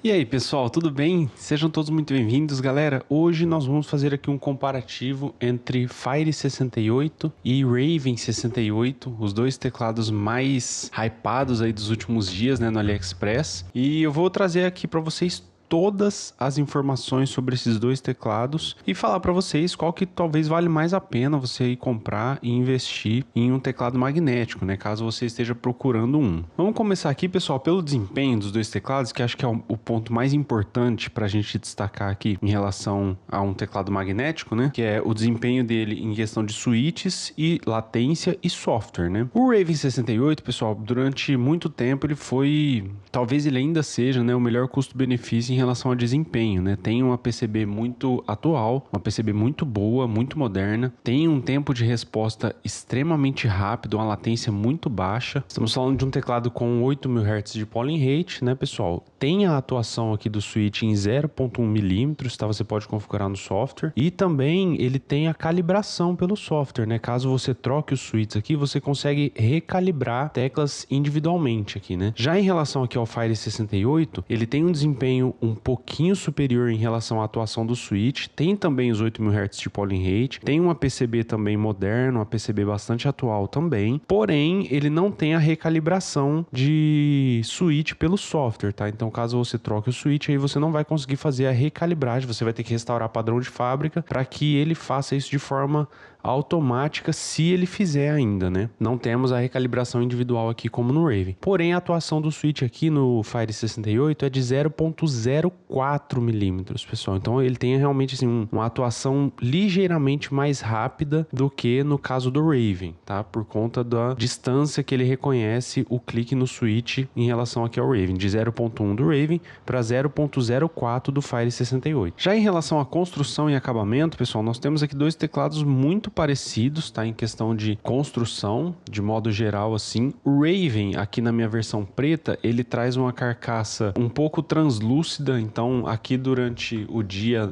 E aí pessoal, tudo bem? Sejam todos muito bem-vindos, galera. Hoje nós vamos fazer aqui um comparativo entre Fire 68 e Raven 68, os dois teclados mais hypados aí dos últimos dias, né, no AliExpress. E eu vou trazer aqui para vocês todas as informações sobre esses dois teclados e falar para vocês qual que talvez vale mais a pena você ir comprar e investir em um teclado magnético, né, caso você esteja procurando um. Vamos começar aqui, pessoal, pelo desempenho dos dois teclados, que acho que é o ponto mais importante para a gente destacar aqui em relação a um teclado magnético, né, que é o desempenho dele em questão de switches e latência e software, né. O Raven 68, pessoal, durante muito tempo ele foi, talvez ele ainda seja, né, o melhor custo-benefício em relação ao desempenho, né? Tem uma PCB muito atual, uma PCB muito boa, muito moderna, tem um tempo de resposta extremamente rápido, uma latência muito baixa. Estamos falando de um teclado com 8000 Hz de polling rate, né, pessoal? Tem a atuação aqui do switch em 0.1 mm, tá? Você pode configurar no software. E também ele tem a calibração pelo software, né? Caso você troque os switches aqui, você consegue recalibrar teclas individualmente aqui, né? Já em relação aqui ao Fire 68, ele tem um desempenho um pouquinho superior em relação à atuação do switch, tem também os 8000 Hz de polling rate, tem uma PCB também moderna, uma PCB bastante atual também, porém ele não tem a recalibração de switch pelo software, tá? Então caso você troque o switch, aí você não vai conseguir fazer a recalibragem, você vai ter que restaurar padrão de fábrica para que ele faça isso de forma automática, se ele fizer ainda, né? Não temos a recalibração individual aqui como no Raven. Porém, a atuação do switch aqui no Fire 68 é de 0.04 milímetros, pessoal. Então, ele tem realmente assim, uma atuação ligeiramente mais rápida do que no caso do Raven, tá? Por conta da distância que ele reconhece o clique no switch em relação aqui ao Raven, de 0.1 do Raven para 0.04 do Fire 68. Já em relação à construção e acabamento, pessoal, nós temos aqui dois teclados muito parecidos, tá? Em questão de construção, de modo geral, assim. O Raven, aqui na minha versão preta, ele traz uma carcaça um pouco translúcida, então aqui durante o dia,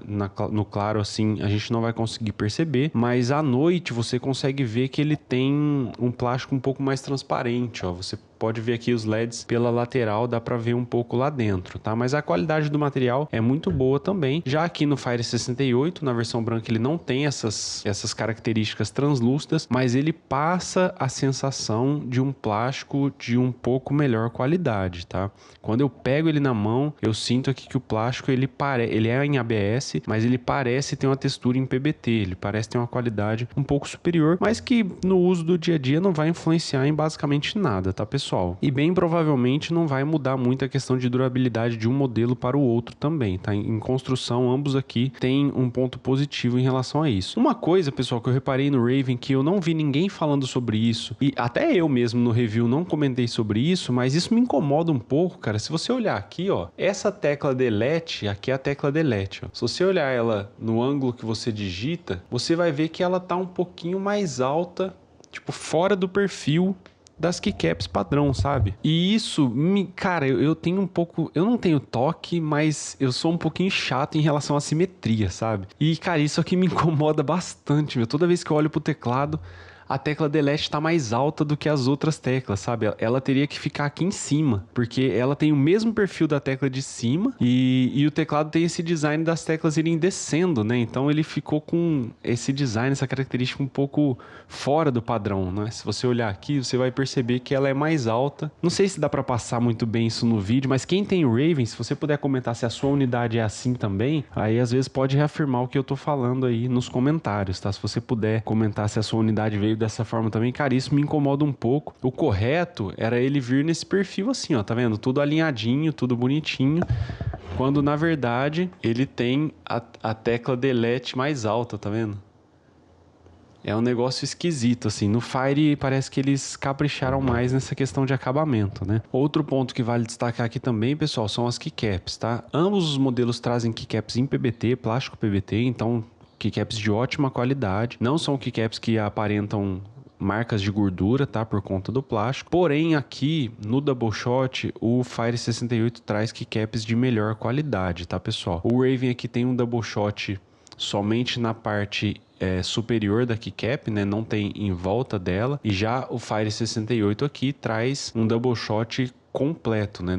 no claro, assim, a gente não vai conseguir perceber, mas à noite você consegue ver que ele tem um plástico um pouco mais transparente, ó. Você pode ver aqui os LEDs pela lateral, dá para ver um pouco lá dentro, tá? Mas a qualidade do material é muito boa também. Já aqui no Fire 68, na versão branca, ele não tem essas características translúcidas, mas ele passa a sensação de um plástico de um pouco melhor qualidade, tá? Quando eu pego ele na mão, eu sinto aqui que o plástico, ele é em ABS, mas ele parece ter uma textura em PBT, ele parece ter uma qualidade um pouco superior, mas que no uso do dia a dia não vai influenciar em basicamente nada, tá, pessoal? E bem provavelmente não vai mudar muito a questão de durabilidade de um modelo para o outro também, tá? Em construção, ambos aqui têm um ponto positivo em relação a isso. Uma coisa, pessoal, que eu reparei no Raven, que eu não vi ninguém falando sobre isso, e até eu mesmo no review não comentei sobre isso, mas isso me incomoda um pouco, cara. Se você olhar aqui, ó, essa tecla delete, aqui é a tecla delete, ó. Se você olhar ela no ângulo que você digita, você vai ver que ela tá um pouquinho mais alta, tipo, fora do perfil das keycaps padrão, sabe? E isso, cara, eu tenho um pouco... Eu não tenho toque, mas eu sou um pouquinho chato em relação à simetria, sabe? E, cara, isso aqui me incomoda bastante, meu. Toda vez que eu olho pro teclado, a tecla delete tá mais alta do que as outras teclas, sabe? Ela teria que ficar aqui em cima, porque ela tem o mesmo perfil da tecla de cima e o teclado tem esse design das teclas irem descendo, né? Então ele ficou com esse design, essa característica um pouco fora do padrão, né? Se você olhar aqui, você vai perceber que ela é mais alta. Não sei se dá pra passar muito bem isso no vídeo, mas quem tem o Raven, se você puder comentar se a sua unidade é assim também, aí às vezes pode reafirmar o que eu tô falando aí nos comentários, tá? Se você puder comentar se a sua unidade veio dessa forma também, cara, isso me incomoda um pouco. O correto era ele vir nesse perfil assim, ó, tá vendo? Tudo alinhadinho, tudo bonitinho, quando na verdade ele tem a tecla delete mais alta, tá vendo? É um negócio esquisito, assim. No Fire parece que eles capricharam mais nessa questão de acabamento, né? Outro ponto que vale destacar aqui também, pessoal, são as keycaps, tá? Ambos os modelos trazem keycaps em PBT, plástico PBT, então keycaps de ótima qualidade. Não são keycaps que aparentam marcas de gordura, tá? Por conta do plástico. Porém, aqui no Double Shot, o Fire 68 traz keycaps de melhor qualidade, tá, pessoal? O Raven aqui tem um Double Shot somente na parte superior da keycap, né? Não tem em volta dela. E já o Fire 68 aqui traz um Double Shot completo, né,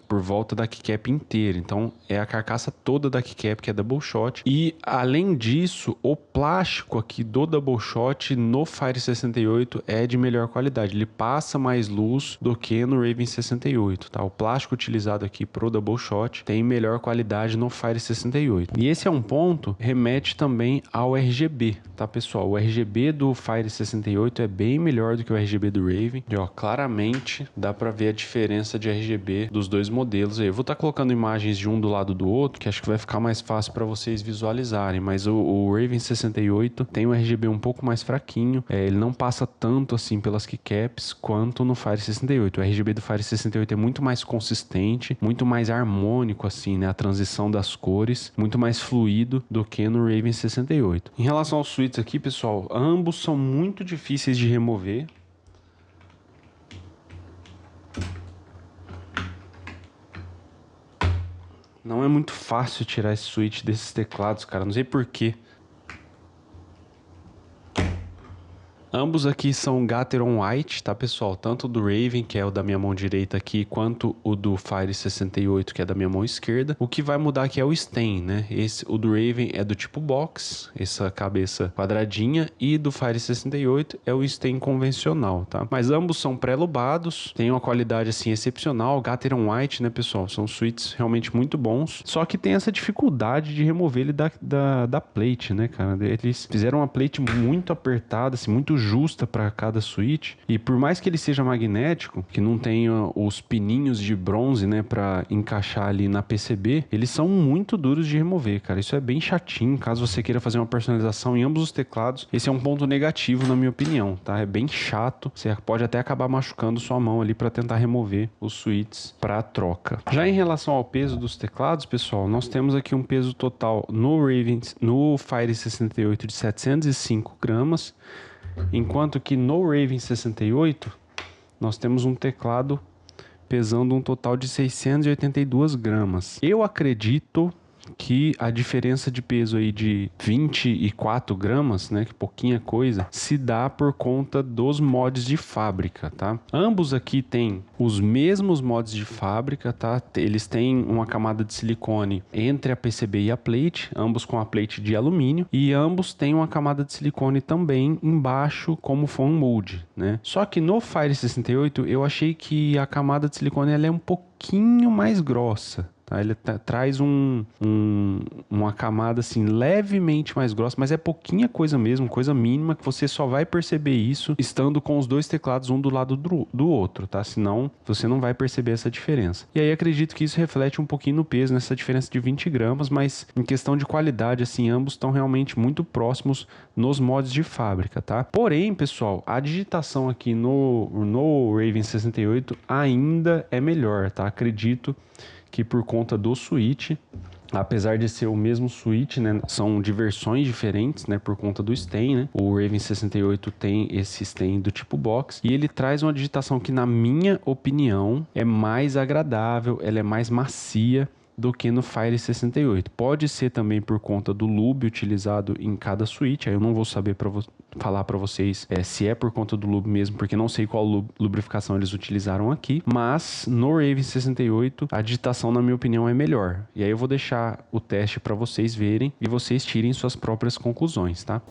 por volta da keycap inteira. Então é a carcaça toda da keycap que é double shot. E além disso, o plástico aqui do double shot no Fire 68 é de melhor qualidade. Ele passa mais luz do que no Raven 68, tá? O plástico utilizado aqui pro double shot tem melhor qualidade no Fire 68. E esse é um ponto remete também ao RGB, tá, pessoal? O RGB do Fire 68 é bem melhor do que o RGB do Raven. E ó, claramente dá para ver a diferença de RGB dos dois modelos aí. Eu vou estar colocando imagens de um do lado do outro, que acho que vai ficar mais fácil para vocês visualizarem, mas o Raven 68 tem um RGB um pouco mais fraquinho, ele não passa tanto assim pelas keycaps quanto no Fire 68. O RGB do Fire 68 é muito mais consistente, muito mais harmônico assim, né, a transição das cores, muito mais fluido do que no Raven 68. Em relação aos switches aqui, pessoal, ambos são muito difíceis de remover. Não é muito fácil tirar esse switch desses teclados, cara. Não sei porquê. Ambos aqui são Gateron White, tá, pessoal? Tanto o do Raven, que é o da minha mão direita aqui, quanto o do Fire 68, que é da minha mão esquerda. O que vai mudar aqui é o stem, né? O do Raven é do tipo box, essa cabeça quadradinha, e do Fire 68 é o stem convencional, tá? Mas ambos são pré-lubados, tem uma qualidade, assim, excepcional. Gateron White, né, pessoal? São switches realmente muito bons, só que tem essa dificuldade de remover ele da plate, né, cara? Eles fizeram uma plate muito apertada, assim, muito justa para cada switch, e por mais que ele seja magnético, que não tenha os pininhos de bronze, né, para encaixar ali na PCB, eles são muito duros de remover, cara. Isso é bem chatinho, caso você queira fazer uma personalização em ambos os teclados. Esse é um ponto negativo na minha opinião, tá? É bem chato, você pode até acabar machucando sua mão ali para tentar remover os switches para troca. Já em relação ao peso dos teclados, pessoal, nós temos aqui um peso total no Fire 68 de 705 gramas, enquanto que no Raven 68 nós temos um teclado pesando um total de 682 gramas. Eu acredito que a diferença de peso aí de 24 gramas, né, que pouquinha coisa, se dá por conta dos mods de fábrica, tá? Ambos aqui têm os mesmos mods de fábrica, tá? Eles têm uma camada de silicone entre a PCB e a plate, ambos com a plate de alumínio, e ambos têm uma camada de silicone também embaixo como foam mold, né? Só que no Fire 68 eu achei que a camada de silicone ela é um pouquinho mais grossa. Ele traz uma camada assim levemente mais grossa, mas é pouquinha coisa mesmo, coisa mínima, que você só vai perceber isso estando com os dois teclados um do lado do outro, tá? Senão você não vai perceber essa diferença. E aí acredito que isso reflete um pouquinho no peso, nessa diferença de 20 gramas, mas em questão de qualidade, assim, ambos estão realmente muito próximos nos mods de fábrica, tá? Porém, pessoal, a digitação aqui no Raven 68 ainda é melhor, tá? Acredito que por conta do switch, apesar de ser o mesmo switch, né, são de versões diferentes, né, por conta do stem, né? O Raven 68 tem esse stem do tipo box e ele traz uma digitação que, na minha opinião, é mais agradável, ela é mais macia do que no Fire 68. Pode ser também por conta do lube utilizado em cada switch, aí eu não vou saber falar para vocês se é por conta do lube mesmo, porque não sei qual lubrificação eles utilizaram aqui, mas no Raven 68 a digitação, na minha opinião, é melhor. E aí eu vou deixar o teste para vocês verem e vocês tirem suas próprias conclusões, tá?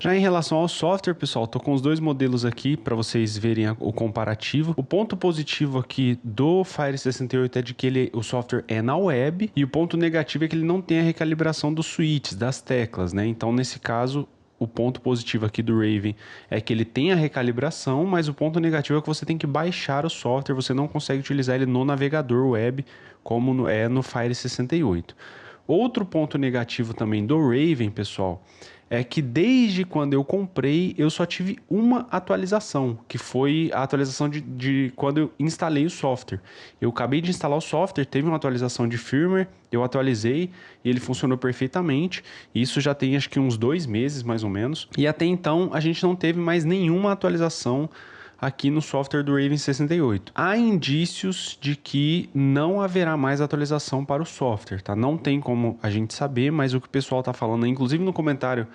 Já em relação ao software, pessoal, tô com os dois modelos aqui para vocês verem o comparativo. O ponto positivo aqui do Fire 68 é de que o software é na web, e o ponto negativo é que ele não tem a recalibração dos switches, das teclas, né? Então, nesse caso, o ponto positivo aqui do Raven é que ele tem a recalibração, mas o ponto negativo é que você tem que baixar o software, você não consegue utilizar ele no navegador web, como é no Fire 68. Outro ponto negativo também do Raven, pessoal, é que desde quando eu comprei, eu só tive uma atualização, que foi a atualização de quando eu instalei o software. Eu acabei de instalar o software, teve uma atualização de firmware, eu atualizei e ele funcionou perfeitamente. Isso já tem acho que uns 2 meses, mais ou menos. E até então, a gente não teve mais nenhuma atualização aqui no software do Raven 68. Há indícios de que não haverá mais atualização para o software, tá? Não tem como a gente saber, mas o que o pessoal tá falando, inclusive no comentário,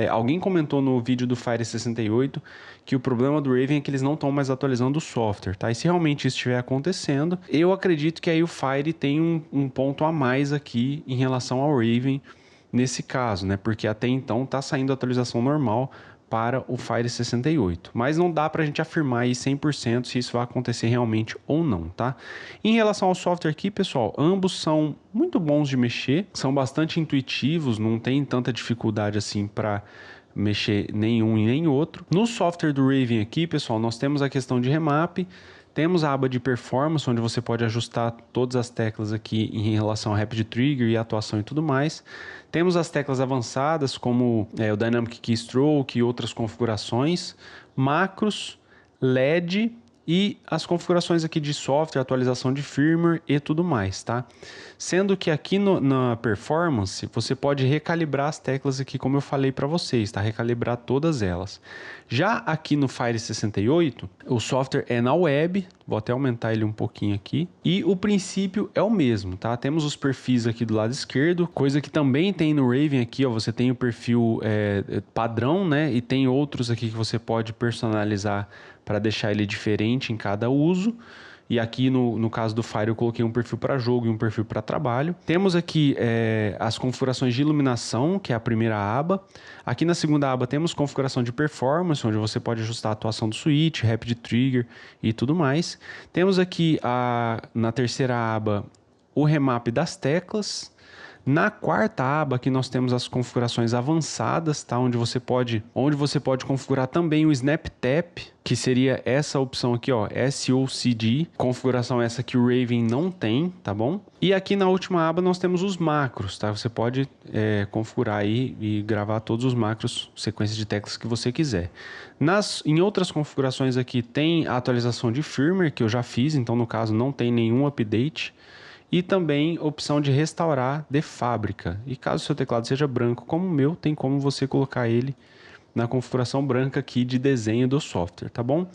alguém comentou no vídeo do Fire 68 que o problema do Raven é que eles não estão mais atualizando o software, tá? E se realmente isso estiver acontecendo, eu acredito que aí o Fire tem um ponto a mais aqui em relação ao Raven nesse caso, né? Porque até então tá saindo a atualização normal para o Fire 68, mas não dá para a gente afirmar aí 100% se isso vai acontecer realmente ou não, tá? Em relação ao software aqui, pessoal, ambos são muito bons de mexer, são bastante intuitivos, não tem tanta dificuldade assim para mexer nenhum e nem outro. No software do Raven aqui, pessoal, nós temos a questão de remap, temos a aba de performance, onde você pode ajustar todas as teclas aqui em relação a Rapid Trigger e atuação e tudo mais. Temos as teclas avançadas, como o Dynamic Keystroke e outras configurações, macros, LED e as configurações aqui de software, atualização de firmware e tudo mais, tá? Sendo que aqui na performance, você pode recalibrar as teclas aqui, como eu falei para vocês, tá? Recalibrar todas elas. Já aqui no Fire 68, o software é na web, vou até aumentar ele um pouquinho aqui, e o princípio é o mesmo, tá? Temos os perfis aqui do lado esquerdo, coisa que também tem no Raven aqui, ó, você tem o perfil padrão, né? E tem outros aqui que você pode personalizar para deixar ele diferente em cada uso. E aqui no caso do Fire eu coloquei um perfil para jogo e um perfil para trabalho. Temos aqui as configurações de iluminação, que é a primeira aba. Aqui na segunda aba temos configuração de performance, onde você pode ajustar a atuação do switch, Rapid Trigger e tudo mais. Temos aqui na terceira aba o remap das teclas. Na quarta aba aqui nós temos as configurações avançadas, tá? Onde você pode configurar também o Snap Tap, que seria essa opção aqui, ó, SOCD, configuração essa que o Raven não tem, tá bom? E aqui na última aba nós temos os macros, tá? Você pode configurar aí e gravar todos os macros, sequências de teclas que você quiser. Em outras configurações aqui tem a atualização de firmware, que eu já fiz, então no caso não tem nenhum update. E também opção de restaurar de fábrica. E caso o seu teclado seja branco como o meu, tem como você colocar ele na configuração branca aqui de desenho do software, tá bom?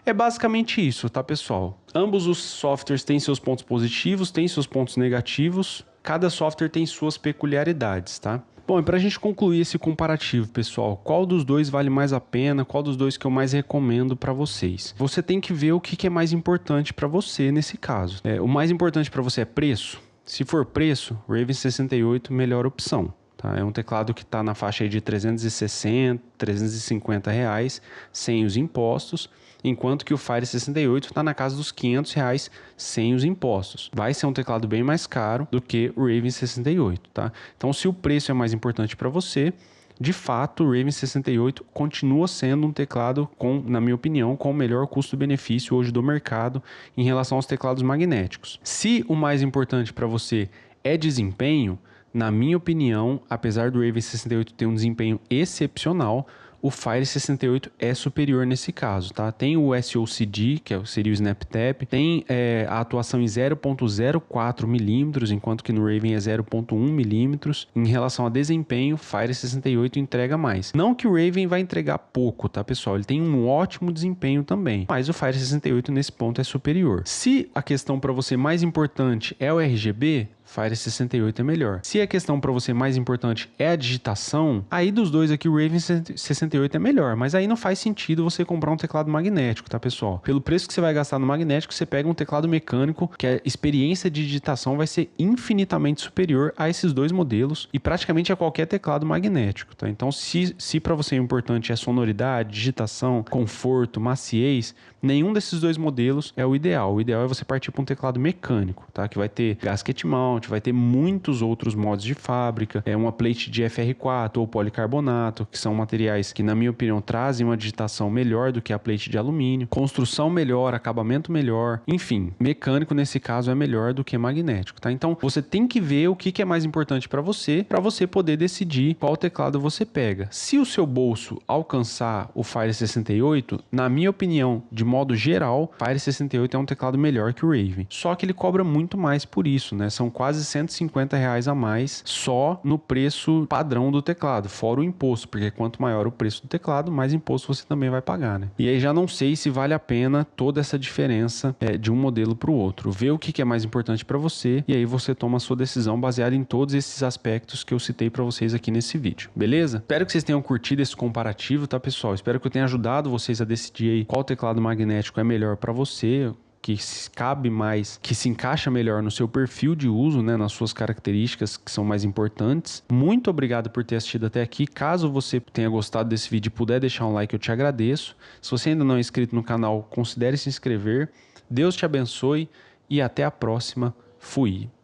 É basicamente isso, tá, pessoal? Ambos os softwares têm seus pontos positivos, têm seus pontos negativos. Cada software tem suas peculiaridades, tá? Bom, e para a gente concluir esse comparativo, pessoal, qual dos dois vale mais a pena? Qual dos dois que eu mais recomendo para vocês? Você tem que ver o que é mais importante para você nesse caso. O mais importante para você é preço? Se for preço, Raven 68 melhor opção. Tá? É um teclado que está na faixa aí de 360, 350 reais, sem os impostos, enquanto que o Fire 68 está na casa dos 500 reais sem os impostos. Vai ser um teclado bem mais caro do que o Raven 68, tá? Então, se o preço é mais importante para você, de fato, o Raven 68 continua sendo um teclado na minha opinião, com o melhor custo-benefício hoje do mercado em relação aos teclados magnéticos. Se o mais importante para você é desempenho, na minha opinião, apesar do Raven 68 ter um desempenho excepcional, o Fire 68 é superior nesse caso, tá? Tem o SOCD, que seria o Snap Tap, tem a atuação em 0.04 milímetros, enquanto que no Raven é 0.1 milímetros. Em relação a desempenho, o Fire 68 entrega mais. Não que o Raven vai entregar pouco, tá, pessoal? Ele tem um ótimo desempenho também, mas o Fire 68 nesse ponto é superior. Se a questão para você mais importante é o RGB, Fire 68 é melhor. Se a questão para você mais importante é a digitação, aí dos dois aqui o Raven 68 é melhor, mas aí não faz sentido você comprar um teclado magnético, tá, pessoal? Pelo preço que você vai gastar no magnético, você pega um teclado mecânico que a experiência de digitação vai ser infinitamente superior a esses dois modelos e praticamente a qualquer teclado magnético, tá? Então, se para você o importante é sonoridade, digitação, conforto, maciez, nenhum desses dois modelos é o ideal. O ideal é você partir para um teclado mecânico, tá? Que vai ter gasket mount, vai ter muitos outros modos de fábrica, uma plate de FR4 ou policarbonato, que são materiais que, na minha opinião, trazem uma digitação melhor do que a plate de alumínio, construção melhor, acabamento melhor, enfim, mecânico nesse caso é melhor do que magnético, tá? Então, você tem que ver o que é mais importante para você poder decidir qual teclado você pega. Se o seu bolso alcançar o Fire 68, na minha opinião, de modo geral, Fire 68 é um teclado melhor que o Raven. Só que ele cobra muito mais por isso, né? São quase R$ 150 a mais só no preço padrão do teclado, fora o imposto, porque quanto maior o preço do teclado, mais imposto você também vai pagar, né? E aí já não sei se vale a pena toda essa diferença de um modelo para o outro. Vê o que é mais importante para você e aí você toma a sua decisão baseada em todos esses aspectos que eu citei para vocês aqui nesse vídeo, beleza? Espero que vocês tenham curtido esse comparativo, tá, pessoal? Espero que eu tenha ajudado vocês a decidir aí qual teclado magnético é melhor para você, que cabe mais, que se encaixa melhor no seu perfil de uso, né, nas suas características que são mais importantes. Muito obrigado por ter assistido até aqui. Caso você tenha gostado desse vídeo e puder deixar um like, eu te agradeço. Se você ainda não é inscrito no canal, considere se inscrever. Deus te abençoe e até a próxima. Fui!